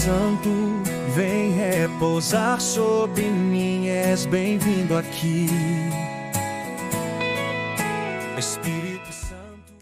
Santo, vem repousar sobre mim, és bem-vindo aqui. Espírito Santo.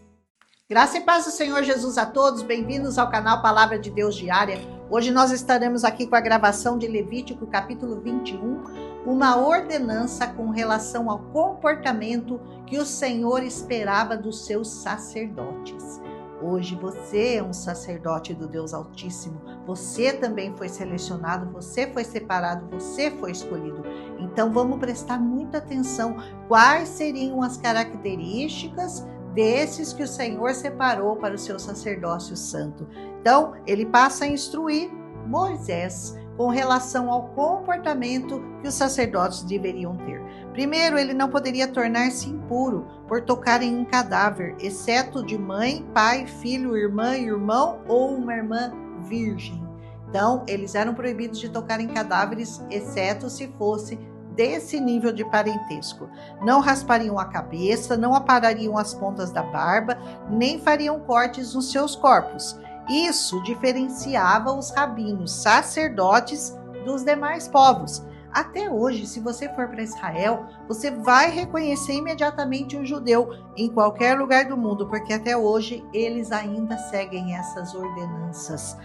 Graça e paz do Senhor Jesus a todos, bem-vindos ao canal Palavra de Deus Diária. Hoje nós estaremos aqui com a gravação de Levítico capítulo 21, uma ordenança com relação ao comportamento que o Senhor esperava dos seus sacerdotes. Hoje você é um sacerdote do Deus Altíssimo, você também foi selecionado, você foi separado, você foi escolhido. Então vamos prestar muita atenção quais seriam as características desses que o Senhor separou para o seu sacerdócio santo. Então ele passa a instruir Moisés com relação ao comportamento que os sacerdotes deveriam ter. Primeiro, ele não poderia tornar-se impuro por tocar em um cadáver, exceto de mãe, pai, filho, irmã, irmão ou uma irmã virgem. Então, eles eram proibidos de tocar em cadáveres, exceto se fosse desse nível de parentesco. Não raspariam a cabeça, não aparariam as pontas da barba, nem fariam cortes nos seus corpos. Isso diferenciava os rabinos, sacerdotes dos demais povos. Até hoje, se você for para Israel, você vai reconhecer imediatamente um judeu em qualquer lugar do mundo, porque até hoje eles ainda seguem essas ordenanças.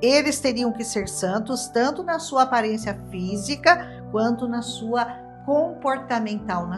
Eles teriam que ser santos, tanto na sua aparência física, quanto na sua comportamental,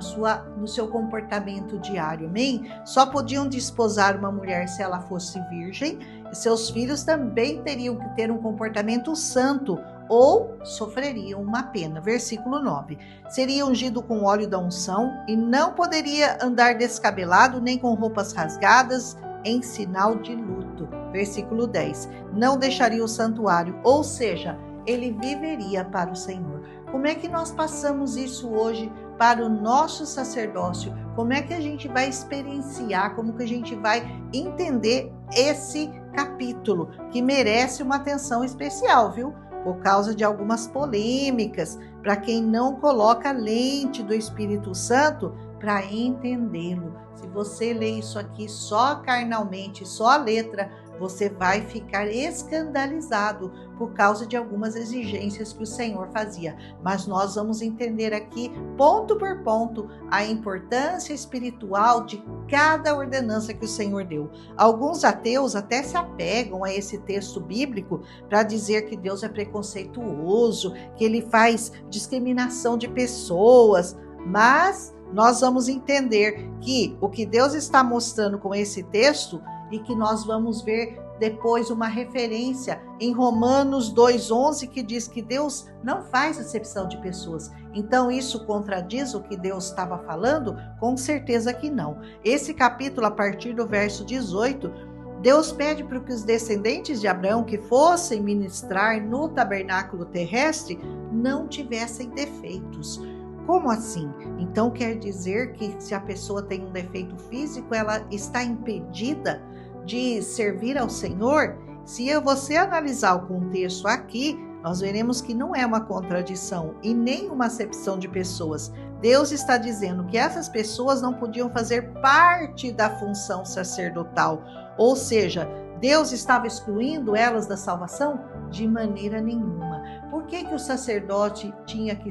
no seu comportamento diário, amém? Só podiam desposar uma mulher se ela fosse virgem, e seus filhos também teriam que ter um comportamento santo, ou sofreriam uma pena. Versículo 9. Seria ungido com óleo da unção, e não poderia andar descabelado, nem com roupas rasgadas, em sinal de luto. Versículo 10. Não deixaria o santuário, ou seja, ele viveria para o Senhor. Como é que nós passamos isso hoje para o nosso sacerdócio? Como é que a gente vai experienciar, como que a gente vai entender esse capítulo, que merece uma atenção especial, viu? Por causa de algumas polêmicas, para quem não coloca a lente do Espírito Santo para entendê-lo. Se você lê isso aqui só carnalmente, só a letra, você vai ficar escandalizado por causa de algumas exigências que o Senhor fazia. Mas nós vamos entender aqui, ponto por ponto, a importância espiritual de cada ordenança que o Senhor deu. Alguns ateus até se apegam a esse texto bíblico para dizer que Deus é preconceituoso, que ele faz discriminação de pessoas, mas nós vamos entender que o que Deus está mostrando com esse texto, e que nós vamos ver depois uma referência em Romanos 2:11, que diz que Deus não faz acepção de pessoas. Então isso contradiz o que Deus estava falando? Com certeza que não. Esse capítulo, a partir do verso 18, Deus pede para que os descendentes de Abraão que fossem ministrar no tabernáculo terrestre não tivessem defeitos. Como assim? Então quer dizer que se a pessoa tem um defeito físico, ela está impedida de servir ao Senhor? Se você analisar o contexto aqui, nós veremos que não é uma contradição e nem uma acepção de pessoas. Deus está dizendo que essas pessoas não podiam fazer parte da função sacerdotal, ou seja, Deus estava excluindo elas da salvação? De maneira nenhuma. Por que o sacerdote tinha que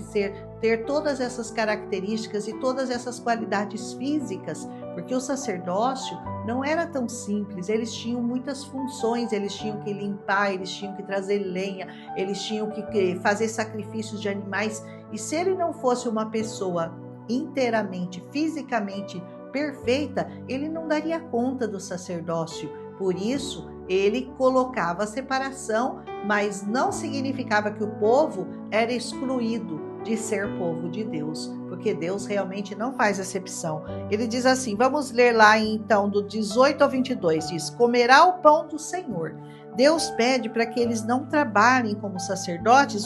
ter todas essas características e todas essas qualidades físicas? Porque o sacerdócio não era tão simples, eles tinham muitas funções, eles tinham que limpar, eles tinham que trazer lenha, eles tinham que fazer sacrifícios de animais, e se ele não fosse uma pessoa inteiramente, fisicamente perfeita, ele não daria conta do sacerdócio. Por isso, ele colocava a separação, mas não significava que o povo era excluído de ser povo de Deus, porque Deus realmente não faz acepção. Ele diz assim, vamos ler lá então do 18 ao 22, diz, comerá o pão do Senhor. Deus pede para que eles não trabalhem como sacerdotes,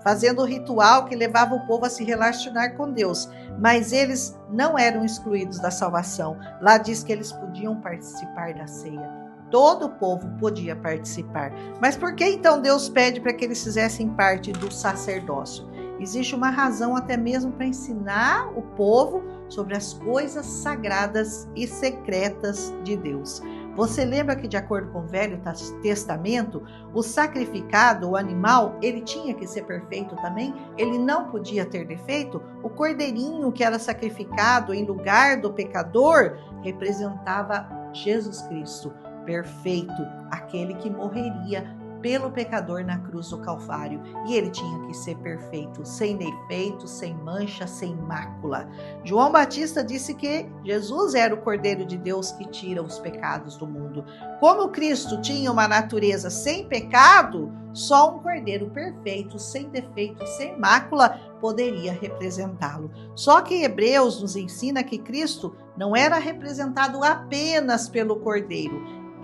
fazendo o ritual que levava o povo a se relacionar com Deus, mas eles não eram excluídos da salvação. Lá diz que eles podiam participar da ceia. Todo o povo podia participar. Mas por que então Deus pede para que eles fizessem parte do sacerdócio? Existe uma razão até mesmo para ensinar o povo sobre as coisas sagradas e secretas de Deus. Você lembra que, de acordo com o Velho Testamento, o sacrificado, o animal, ele tinha que ser perfeito também? Ele não podia ter defeito? O cordeirinho que era sacrificado em lugar do pecador representava Jesus Cristo, perfeito, aquele que morreria pelo pecador na cruz do Calvário. E ele tinha que ser perfeito, sem defeito, sem mancha, sem mácula. João Batista disse que Jesus era o Cordeiro de Deus que tira os pecados do mundo. Como Cristo tinha uma natureza sem pecado, só um Cordeiro perfeito, sem defeito, sem mácula, poderia representá-lo. Só que Hebreus nos ensina que Cristo não era representado apenas pelo Cordeiro.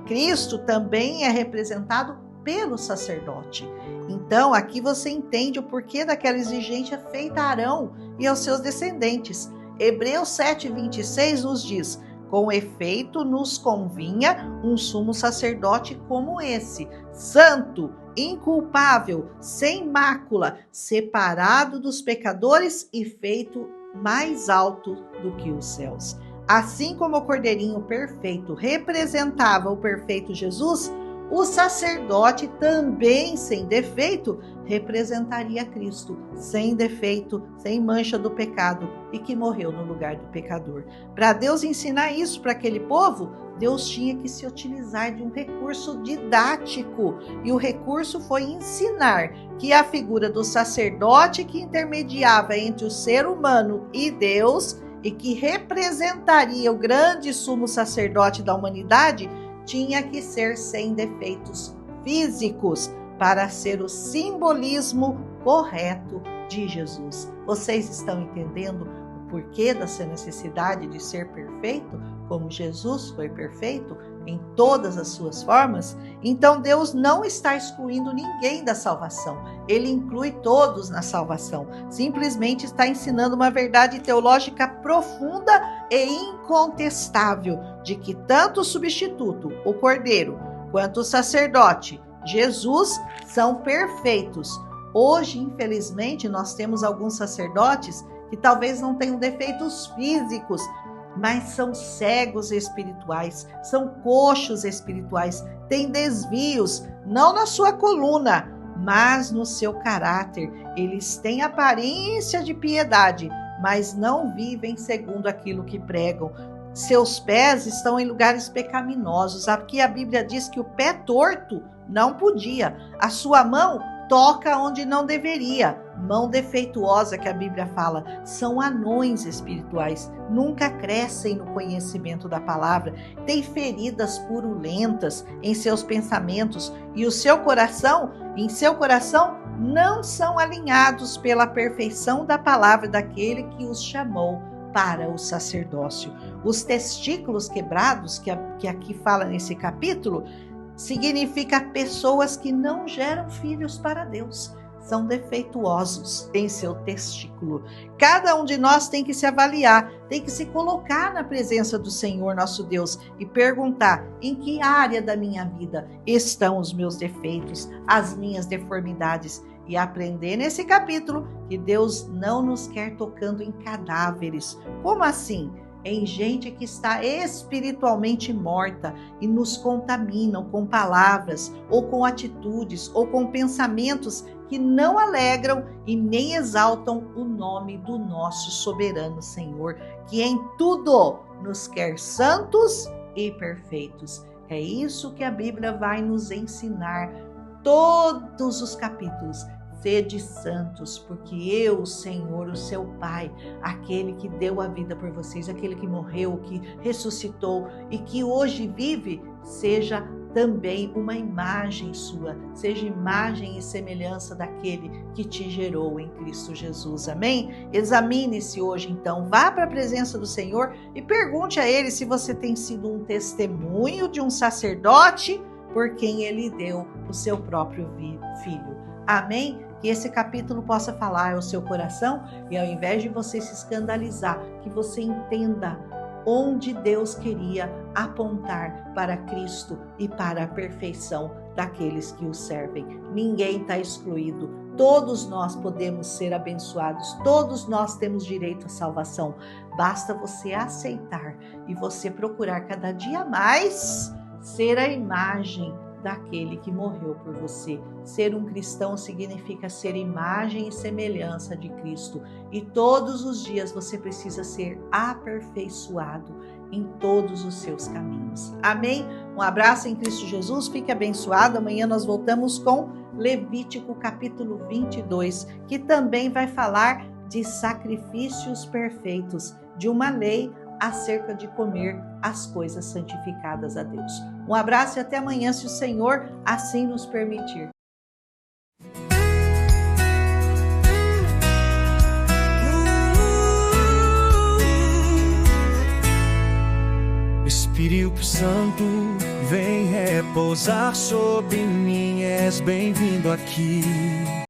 Cristo também é representado pelo sacerdote. Então, aqui você entende o porquê daquela exigência feita a Arão e aos seus descendentes. Hebreus 7:26 nos diz: com efeito, nos convinha um sumo sacerdote como esse, santo, inculpável, sem mácula, separado dos pecadores e feito mais alto do que os céus. Assim como o cordeirinho perfeito representava o perfeito Jesus, o sacerdote, também sem defeito, representaria Cristo, sem defeito, sem mancha do pecado, e que morreu no lugar do pecador. Para Deus ensinar isso para aquele povo, Deus tinha que se utilizar de um recurso didático, e o recurso foi ensinar que a figura do sacerdote que intermediava entre o ser humano e Deus, e que representaria o grande sumo sacerdote da humanidade, tinha que ser sem defeitos físicos para ser o simbolismo correto de Jesus. Vocês estão entendendo o porquê dessa necessidade de ser perfeito, como Jesus foi perfeito em todas as suas formas? Então Deus não está excluindo ninguém da salvação. Ele inclui todos na salvação. Simplesmente está ensinando uma verdade teológica profunda e incontestável de que tanto o substituto, o Cordeiro, quanto o sacerdote, Jesus, são perfeitos. Hoje, infelizmente, nós temos alguns sacerdotes que talvez não tenham defeitos físicos, mas são cegos espirituais, são coxos espirituais, têm desvios, não na sua coluna, mas no seu caráter. Eles têm aparência de piedade, mas não vivem segundo aquilo que pregam. Seus pés estão em lugares pecaminosos. Aqui a Bíblia diz que o pé torto não podia, a sua mão toca onde não deveria. Mão defeituosa, que a Bíblia fala, são anões espirituais, nunca crescem no conhecimento da palavra, têm feridas purulentas em seus pensamentos e em seu coração não são alinhados pela perfeição da palavra daquele que os chamou para o sacerdócio. Os testículos quebrados, que aqui fala nesse capítulo, significa pessoas que não geram filhos para Deus. São defeituosos em seu testículo. Cada um de nós tem que se avaliar, tem que se colocar na presença do Senhor nosso Deus e perguntar: em que área da minha vida estão os meus defeitos, as minhas deformidades? E aprender nesse capítulo que Deus não nos quer tocando em cadáveres. Como assim? Em gente que está espiritualmente morta e nos contaminam com palavras, ou com atitudes, ou com pensamentos que não alegram e nem exaltam o nome do nosso soberano Senhor, que em tudo nos quer santos e perfeitos. É isso que a Bíblia vai nos ensinar todos os capítulos. Sede santos, porque eu, o Senhor, o seu Pai, aquele que deu a vida por vocês, aquele que morreu, que ressuscitou e que hoje vive, seja também uma imagem sua, seja imagem e semelhança daquele que te gerou em Cristo Jesus. Amém? Examine-se hoje, então, vá para a presença do Senhor e pergunte a Ele se você tem sido um testemunho de um sacerdote por quem Ele deu o seu próprio filho. Amém? Que esse capítulo possa falar ao seu coração e, ao invés de você se escandalizar, que você entenda onde Deus queria apontar para Cristo e para a perfeição daqueles que o servem. Ninguém está excluído. Todos nós podemos ser abençoados. Todos nós temos direito à salvação. Basta você aceitar e você procurar cada dia mais ser a imagem daquele que morreu por você. Ser um cristão significa ser imagem e semelhança de Cristo. E todos os dias você precisa ser aperfeiçoado em todos os seus caminhos. Amém? Um abraço em Cristo Jesus, fique abençoado. Amanhã nós voltamos com Levítico capítulo 22, que também vai falar de sacrifícios perfeitos, de uma lei acerca de comer as coisas santificadas a Deus. Um abraço e até amanhã, se o Senhor assim nos permitir. Espírito Santo, vem repousar sobre mim, és bem-vindo aqui.